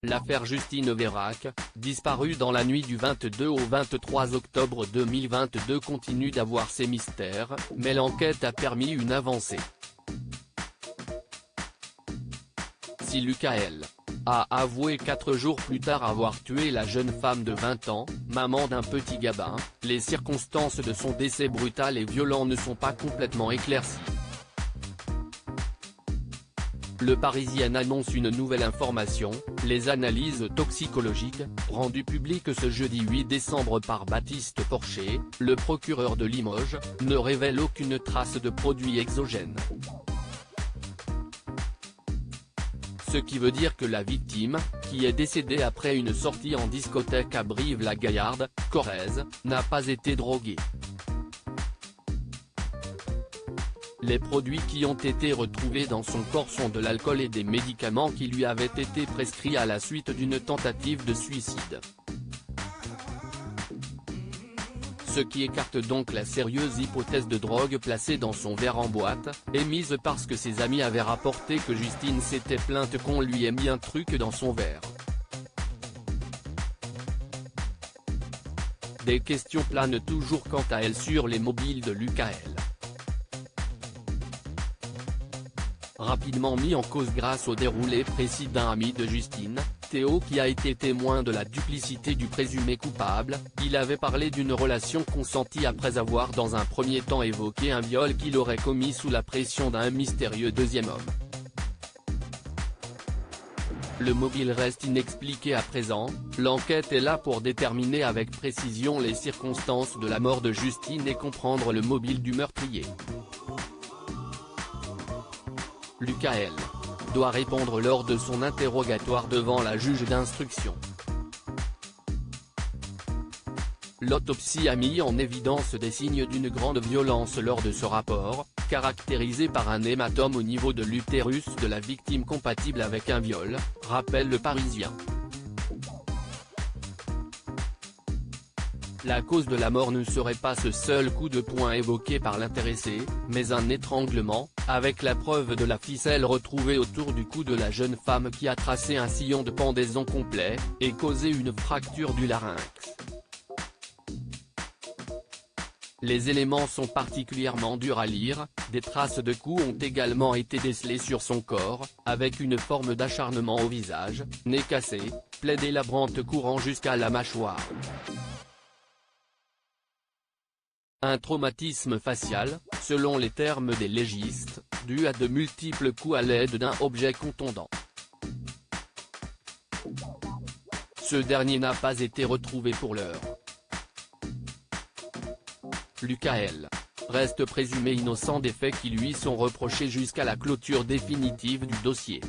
L'affaire Justine Vérac, disparue dans la nuit du 22 au 23 octobre 2022 continue d'avoir ses mystères, mais l'enquête a permis une avancée. Si Lucas L. a avoué 4 jours plus tard avoir tué la jeune femme de 20 ans, maman d'un petit Gabin, les circonstances de son décès brutal et violent ne sont pas complètement éclaircies. Le Parisien annonce une nouvelle information, les analyses toxicologiques, rendues publiques ce jeudi 8 décembre par Baptiste Porcher, le procureur de Limoges, ne révèlent aucune trace de produits exogènes. Ce qui veut dire que la victime, qui est décédée après une sortie en discothèque à Brive-la-Gaillarde, Corrèze, n'a pas été droguée. Les produits qui ont été retrouvés dans son corps sont de l'alcool et des médicaments qui lui avaient été prescrits à la suite d'une tentative de suicide. Ce qui écarte donc la sérieuse hypothèse de drogue placée dans son verre en boîte, émise parce que ses amis avaient rapporté que Justine s'était plainte qu'on lui ait mis un truc dans son verre. Des questions planent toujours quant à elle sur les mobiles de Lucas L. Rapidement mis en cause grâce au déroulé précis d'un ami de Justine, Théo qui a été témoin de la duplicité du présumé coupable, il avait parlé d'une relation consentie après avoir dans un premier temps évoqué un viol qu'il aurait commis sous la pression d'un mystérieux deuxième homme. Le mobile reste inexpliqué à présent, l'enquête est là pour déterminer avec précision les circonstances de la mort de Justine et comprendre le mobile du meurtrier. Lucas L. doit répondre lors de son interrogatoire devant la juge d'instruction. L'autopsie a mis en évidence des signes d'une grande violence lors de ce rapport, caractérisé par un hématome au niveau de l'utérus de la victime compatible avec un viol, rappelle le Parisien. La cause de la mort ne serait pas ce seul coup de poing évoqué par l'intéressé, mais un étranglement, avec la preuve de la ficelle retrouvée autour du cou de la jeune femme qui a tracé un sillon de pendaison complet, et causé une fracture du larynx. Les éléments sont particulièrement durs à lire, des traces de coups ont également été décelées sur son corps, avec une forme d'acharnement au visage, nez cassé, plaie délabrante courant jusqu'à la mâchoire. Un traumatisme facial, selon les termes des légistes, dû à de multiples coups à l'aide d'un objet contondant. Ce dernier n'a pas été retrouvé pour l'heure. Lucas L. reste présumé innocent des faits qui lui sont reprochés jusqu'à la clôture définitive du dossier.